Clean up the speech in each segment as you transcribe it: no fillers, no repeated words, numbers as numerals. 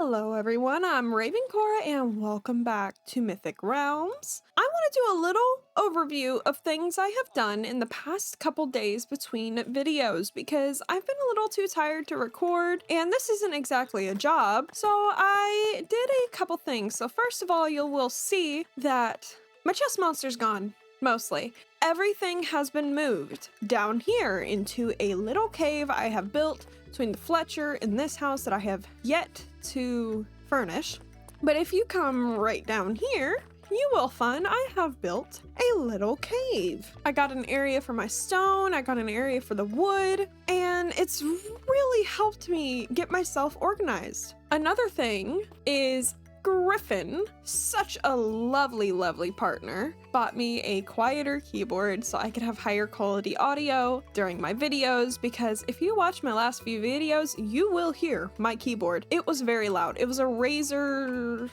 Hello everyone, I'm Ravencora and welcome back to Mythic Realms. I want to do a little overview of things I have done in the past couple days between videos because I've been a little too tired to record and this isn't exactly a job, so I did a couple things. So first of all, you will see that my chest monster's gone, mostly. Everything has been moved down here into a little cave I have built between the Fletcher and this house that I have yet to furnish. But if you come right down here, you will find I have built a little cave. I got an area for my stone, I got an area for the wood, and it's really helped me get myself organized. Another thing is Griffin, such a lovely partner, bought me a quieter keyboard so I could have higher quality audio during my videos, because if you watch my last few videos, you will hear my keyboard. It was very loud. It was a Razer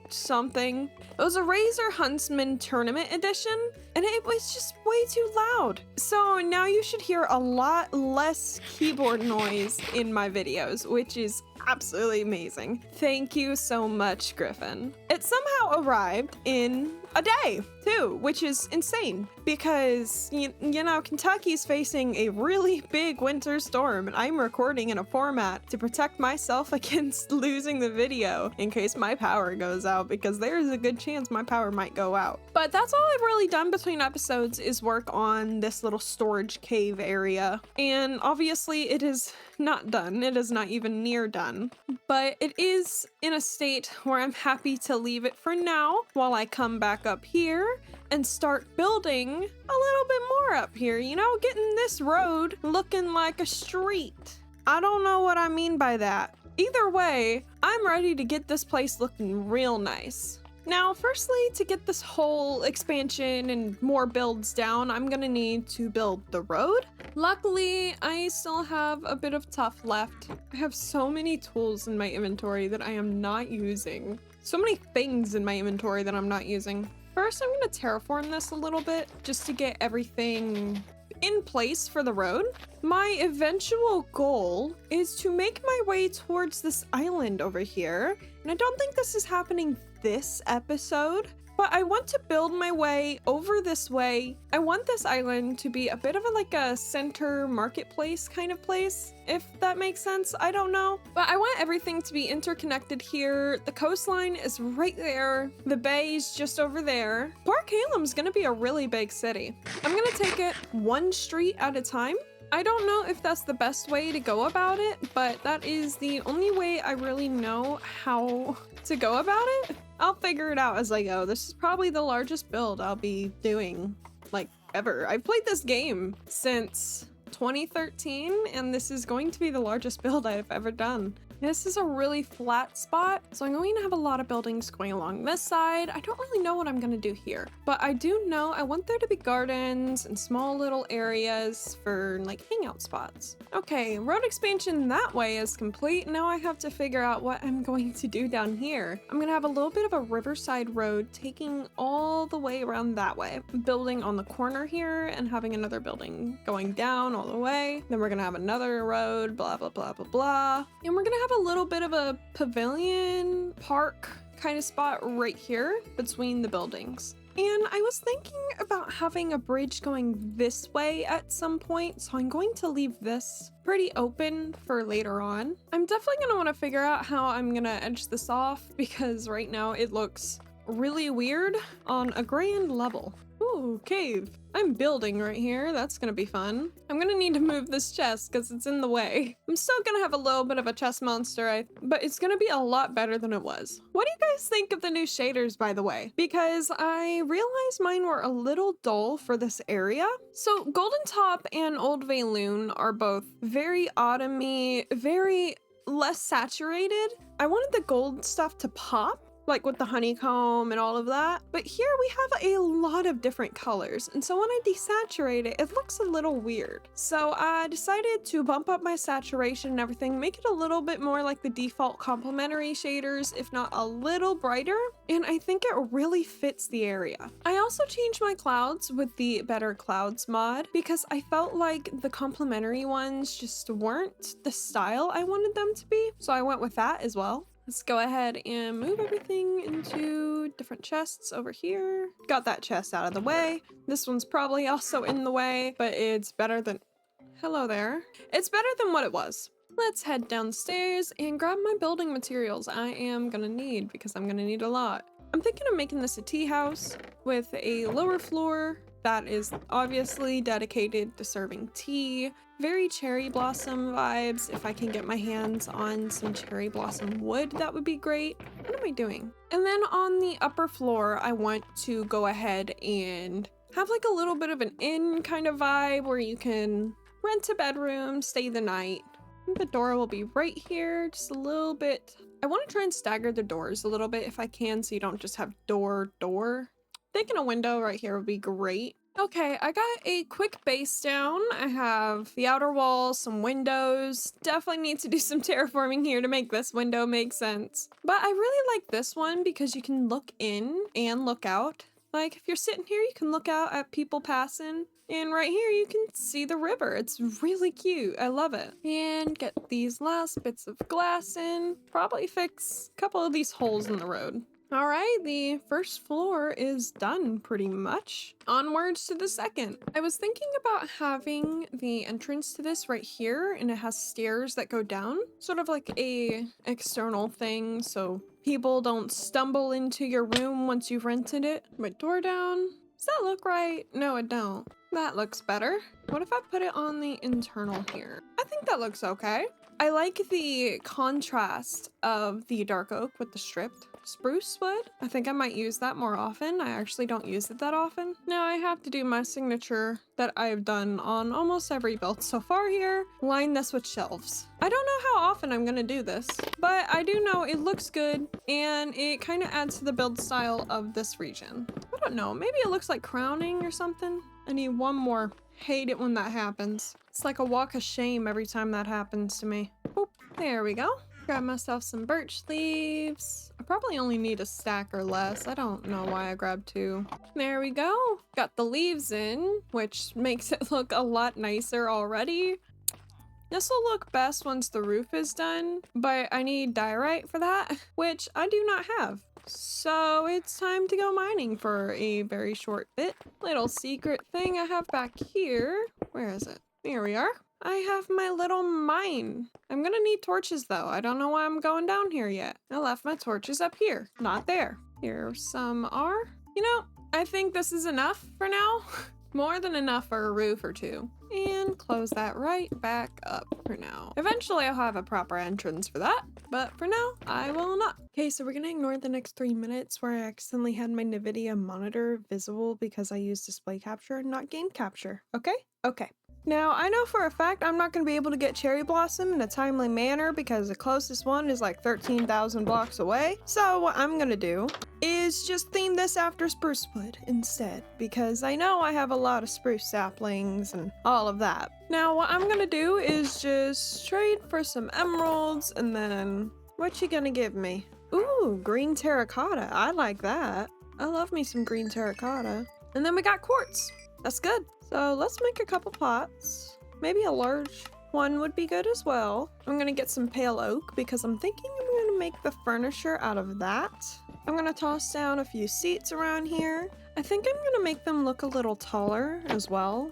something. It was a Razer Huntsman Tournament Edition, and it was just way too loud. So now you should hear a lot less keyboard noise in my videos, which is absolutely amazing. Thank you so much, Griffin. It somehow arrived in a day, too, which is insane because, you know, Kentucky's facing a really big winter storm and I'm recording in a format to protect myself against losing the video in case my power goes out, because there's a good chance my power might go out. But that's all I've really done between episodes is work on this little storage cave area. And obviously it is not done. It is not even near done, but it is in a state where I'm happy to leave it for now while I come back up here and start building a little bit more up here, you know, getting this road looking like a street. I don't know what I mean by that. Either way, I'm ready to get this place looking real nice. Now, firstly, to get this whole expansion and more builds down, I'm gonna need to build the road. Luckily, I still have a bit of tuff left. I have so many tools in my inventory that I am not using. So many things in my inventory that I'm not using. First, I'm gonna terraform this a little bit just to get everything in place for the road. My eventual goal is to make my way towards this island over here, and I don't think this is happening this episode, but I want to build my way over this way. I want this island to be a bit of a center marketplace kind of place, if that makes sense. I don't know, but I want everything to be interconnected here. The coastline is right there. The bay is just over there. Port Calem's gonna be a really big city. I'm gonna take it one street at a time. I don't know if that's the best way to go about it, but that is the only way I really know how to go about it. I'll figure it out as I go. This is probably the largest build I'll be doing, like, ever. I've played this game since 2013, and this is going to be the largest build I've ever done. This is a really flat spot, so I'm going to have a lot of buildings going along this side. I don't really know what I'm gonna do here, but I do know I want there to be gardens and small little areas for like hangout spots. Okay, road expansion that way is complete. Now I have to figure out what I'm going to do down here. I'm gonna have a little bit of a riverside road taking all the way around that way, building on the corner here and having another building going down all the way. Then we're gonna have another road, blah, blah, blah, blah, blah. And we're gonna have a little bit of a pavilion park kind of spot right here between the buildings. And I was thinking about having a bridge going this way at some point, so I'm going to leave this pretty open for later on. I'm definitely gonna want to figure out how I'm gonna edge this off, because right now it looks really weird on a grand level. Ooh, cave. I'm building right here. That's gonna be fun. I'm gonna need to move this chest because it's in the way. I'm still gonna have a little bit of a chest monster, but it's gonna be a lot better than it was. What do you guys think of the new shaders, by the way? Because I realized mine were a little dull for this area. So Golden Top and Old Valoon are both very autumny, very less saturated. I wanted the gold stuff to pop, like with the honeycomb and all of that. But here we have a lot of different colors, and so when I desaturate it, it looks a little weird. So I decided to bump up my saturation and everything, make it a little bit more like the default complementary shaders, if not a little brighter, and I think it really fits the area. I also changed my clouds with the Better Clouds mod because I felt like the complementary ones just weren't the style I wanted them to be, so I went with that as well. Let's go ahead and move everything into different chests over here. Got that chest out of the way. This one's probably also in the way, but it's better than... Hello there. It's better than what it was. Let's head downstairs and grab my building materials I am gonna need because I'm gonna need a lot. I'm thinking of making this a tea house with a lower floor that is obviously dedicated to serving tea. Very cherry blossom vibes. If I can get my hands on some cherry blossom wood, that would be great. What am I doing? And then on the upper floor, I want to go ahead and have like a little bit of an inn kind of vibe where you can rent a bedroom, stay the night. I think the door will be right here, just a little bit. I want to try and stagger the doors a little bit if I can, so you don't just have door. Thinking a window right here would be great. Okay, I got a quick base down. I have the outer wall, some windows. Definitely need to do some terraforming here to make this window make sense. But I really like this one because you can look in and look out. Like if you're sitting here, you can look out at people passing. And right here, you can see the river. It's really cute. I love it. And get these last bits of glass in. Probably fix a couple of these holes in the road. All right, the first floor is done pretty much. Onwards to the second. I was thinking about having the entrance to this right here, and it has stairs that go down, sort of like a external thing, so people don't stumble into your room once you've rented it. My door down. Does that look right? No, it don't. That looks better. What if I put it on the internal here? I think that looks okay. I like the contrast of the dark oak with the stripped spruce wood. I think I might use that more often. I actually don't use it that often. Now I have to do my signature that I've done on almost every build so far here. Line this with shelves. I don't know how often I'm gonna do this, but I do know it looks good and it kind of adds to the build style of this region. I don't know, maybe it looks like crowning or something. I need one more. Hate it when that happens. It's like a walk of shame every time that happens to me. Oop, there we go. Grab myself some birch leaves. I probably only need a stack or less. I don't know why I grabbed 2. There we go. Got the leaves in, which makes it look a lot nicer already. This will look best once the roof is done, but I need diorite for that, which I do not have. So it's time to go mining for a very short bit. Little secret thing I have back here. Where is it? Here we are. I have my little mine. I'm gonna need torches though. I don't know why I'm going down here yet. I left my torches up here, not there. Here some are. You know, I think this is enough for now. More than enough for a roof or 2. And close that right back up for now. Eventually I'll have a proper entrance for that, but for now, I will not. Okay, so we're gonna ignore the next 3 minutes where I accidentally had my NVIDIA monitor visible because I used display capture, not game capture, okay? Okay. Now, I know for a fact I'm not going to be able to get cherry blossom in a timely manner because the closest one is like 13,000 blocks away. So what I'm going to do is just theme this after spruce wood instead because I know I have a lot of spruce saplings and all of that. Now, what I'm going to do is just trade for some emeralds and then what you going to give me? Ooh, green terracotta. I like that. I love me some green terracotta. And then we got quartz. That's good. So let's make a couple pots. Maybe a large one would be good as well. I'm gonna get some pale oak because I'm thinking I'm gonna make the furniture out of that. I'm gonna toss down a few seats around here. I think I'm gonna make them look a little taller as well.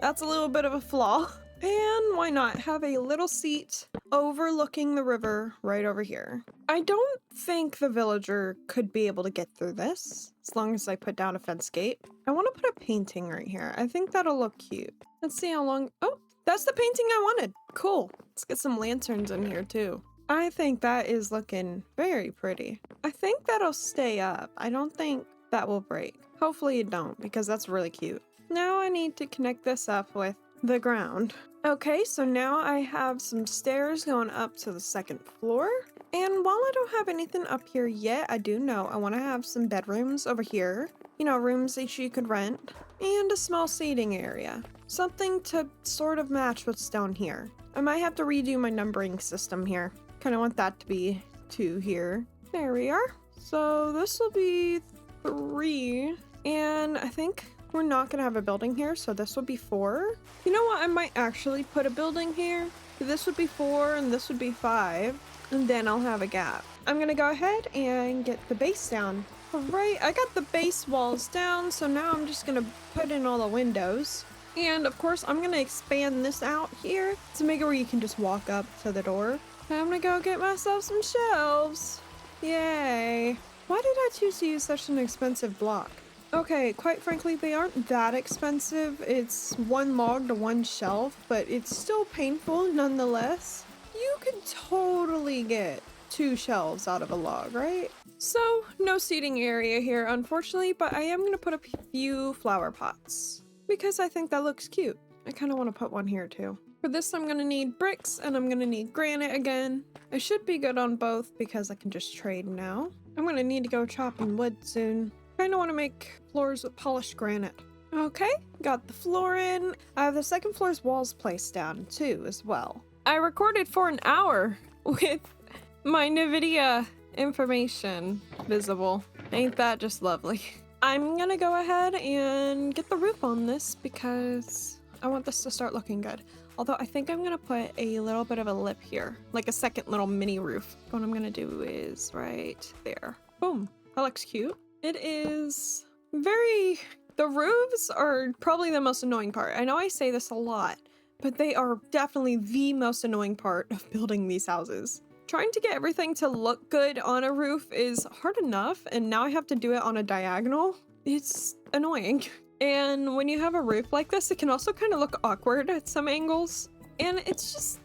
That's a little bit of a flaw. And why not have a little seat overlooking the river right over here. I don't think the villager could be able to get through this as long as I put down a fence gate. I want to put a painting right here. I think that'll look cute. Let's see how long. Oh, that's the painting I wanted. Cool. Let's get some lanterns in here too. I think that is looking very pretty. I think that'll stay up. I don't think that will break. Hopefully it don't because that's really cute. Now I need to connect this up with the ground. Okay, so now I have some stairs going up to the second floor. And while I don't have anything up here yet, I do know I want to have some bedrooms over here. You know, rooms that you could rent. And a small seating area. Something to sort of match what's down here. I might have to redo my numbering system here. Kind of want that to be 2 here. There we are. So this will be 3. And I think we're not gonna have a building here, so this will be 4. You know what? I might actually put a building here This would be 4 and this would be 5. And then I'll have a gap. I'm gonna go ahead and get the base down. All right, I got the base walls down, so now I'm just gonna put in all the windows. And of course, I'm gonna expand this out here to make it where you can just walk up to the door. I'm gonna go get myself some shelves. Yay. Why did I choose to use such an expensive block? Okay, quite frankly, they aren't that expensive. It's 1 log to 1 shelf, but it's still painful nonetheless. You could totally get 2 shelves out of a log, right? So, no seating area here, unfortunately, but I am going to put a few flower pots because I think that looks cute. I kind of want to put one here too. For this, I'm going to need bricks and I'm going to need granite again. I should be good on both because I can just trade now. I'm going to need to go chopping wood soon. I kind of want to make floors with polished granite. Okay, got the floor in. I have the second floor's walls placed down too as well. I recorded for an hour with my NVIDIA information visible. Ain't that just lovely? I'm gonna go ahead and get the roof on this because I want this to start looking good. Although I think I'm gonna put a little bit of a lip here, like a second little mini roof. What I'm gonna do is right there. Boom, that looks cute. It is very, the roofs are probably the most annoying part. I know I say this a lot, but they are definitely the most annoying part of building these houses. Trying to get everything to look good on a roof is hard enough, and now I have to do it on a diagonal. It's annoying. And when you have a roof like this, it can also kind of look awkward at some angles. And it's just,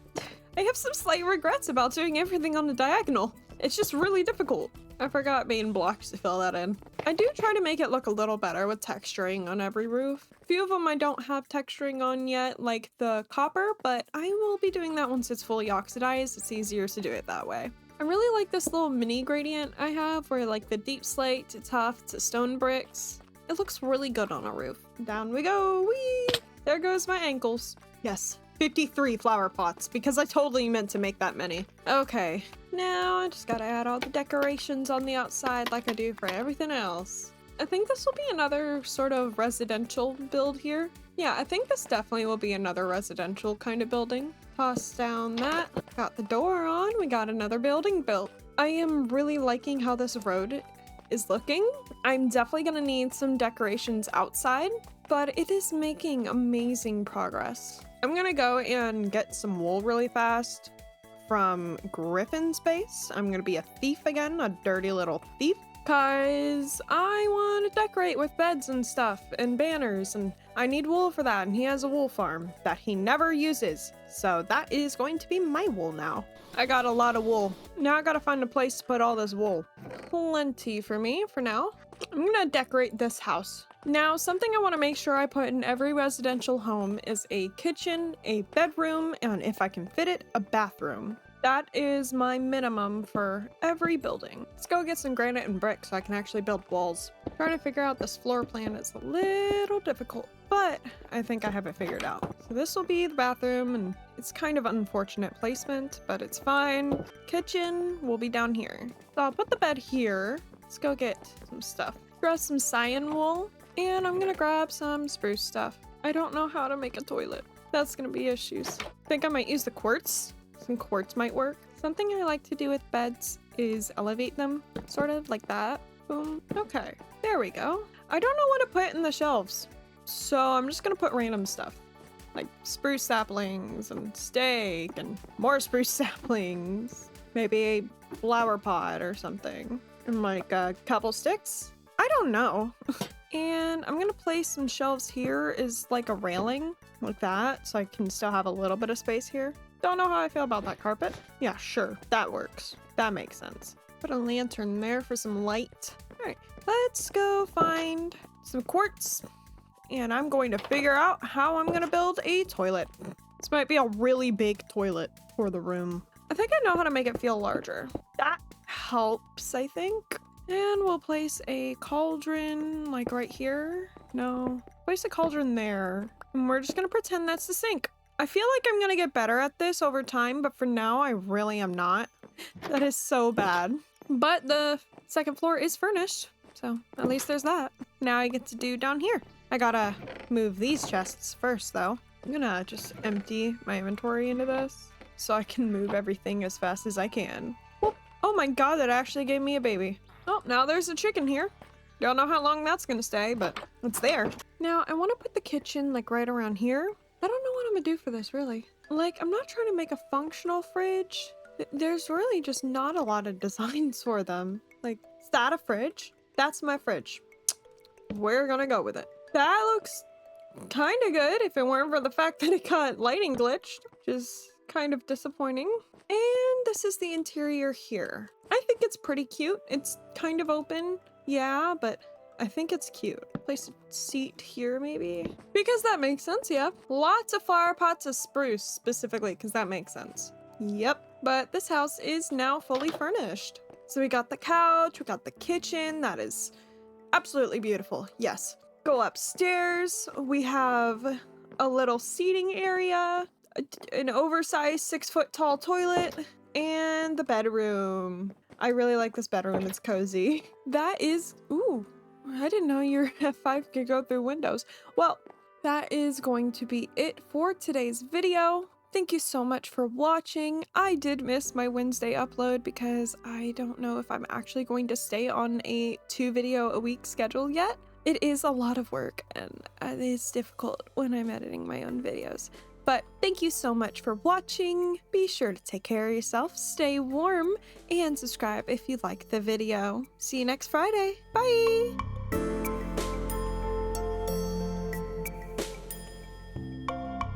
I have some slight regrets about doing everything on a diagonal. It's just really difficult. I forgot main blocks to fill that in. I do try to make it look a little better with texturing on every roof. A few of them I don't have texturing on yet, like the copper, but I will be doing that once it's fully oxidized. It's easier to do it that way. I really like this little mini gradient I have where like the deep slate to tough to stone bricks. It looks really good on a roof. Down we go, whee! There goes my ankles. Yes, 53 flower pots because I totally meant to make that many. Okay, now I just gotta add all the decorations on the outside like I do for everything else. I think this will be another sort of residential build here. Yeah, I think this definitely will be another residential kind of building. Toss down that. Got the door on. We got another building built. I am really liking how this road is looking. I'm definitely gonna need some decorations outside, but it is making amazing progress. I'm gonna go and get some wool really fast from Griffin's base. I'm gonna be a thief again, a dirty little thief, because I want to decorate with beds and stuff and banners, and I need wool for that, and he has a wool farm that he never uses, so that is going to be my wool now. I got a lot of wool. Now I gotta find a place to put all this wool. Plenty for me for now. I'm gonna decorate this house. Now, something I want to make sure I put in every residential home is a kitchen, a bedroom, and if I can fit it, a bathroom. That is my minimum for every building. Let's go get some granite and brick so I can actually build walls. Trying to figure out this floor plan is a little difficult, but I think I have it figured out. So this will be the bathroom, and it's kind of unfortunate placement, but it's fine. Kitchen will be down here. So I'll put the bed here. Let's go get some stuff. Grab some cyan wool. And I'm gonna grab some spruce stuff. I don't know how to make a toilet. That's gonna be issues. I think I might use the quartz. Some quartz might work. Something I like to do with beds is elevate them, sort of like that. Boom. Okay, there we go. I don't know what to put in the shelves, so I'm just gonna put random stuff. Like spruce saplings and steak and more spruce saplings. Maybe a flower pot or something. And like a couple sticks. I don't know. And I'm gonna place some shelves here as like a railing, like that, so I can still have a little bit of space here. Don't know how I feel about that carpet. Yeah, sure, that works. That makes sense. Put a lantern there for some light. All right, let's go find some quartz, and I'm going to figure out how I'm gonna build a toilet. This might be a really big toilet for the room. I think I know how to make it feel larger. That helps, I think. And we'll place a cauldron, like right here. No, place a cauldron there. And we're just gonna pretend that's the sink. I feel like I'm gonna get better at this over time, but for now, I really am not. That is so bad. But the second floor is furnished, so at least there's that. Now I get to do down here. I gotta move these chests first, though. I'm gonna just empty my inventory into this. so I can move everything as fast as I can. Whoop. Oh my god, that actually gave me a baby. Oh, now there's a chicken here. Don't know how long that's gonna stay, but it's there. Now, I want to put the kitchen like right around here. I don't know what I'm gonna do for this, really. Like, I'm not trying to make a functional fridge. There's really just not a lot of designs for them. Like, is that a fridge? That's my fridge. We're gonna go with it. That looks kind of good if it weren't for the fact that it got lighting glitched, which is kind of disappointing. And this is the interior here. I think it's pretty cute. It's kind of open, yeah, but I think it's cute. Place a seat here, maybe? Because that makes sense, yeah. Lots of flower pots of spruce, specifically, because that makes sense. Yep, but this house is now fully furnished. So we got the couch, we got the kitchen. That is absolutely beautiful, yes. Go upstairs, we have a little seating area, an oversized 6-foot tall toilet, and the bedroom. I really like this bedroom, it's cozy. That is, ooh, I didn't know your F5 could go through windows. Well, that is going to be it for today's video. Thank you so much for watching. I did miss my Wednesday upload because I don't know if I'm actually going to stay on a 2-video-a-week schedule yet. It is a lot of work and it is difficult when I'm editing my own videos. But thank you so much for watching. Be sure to take care of yourself, stay warm, and subscribe if you like the video. See you next Friday. Bye!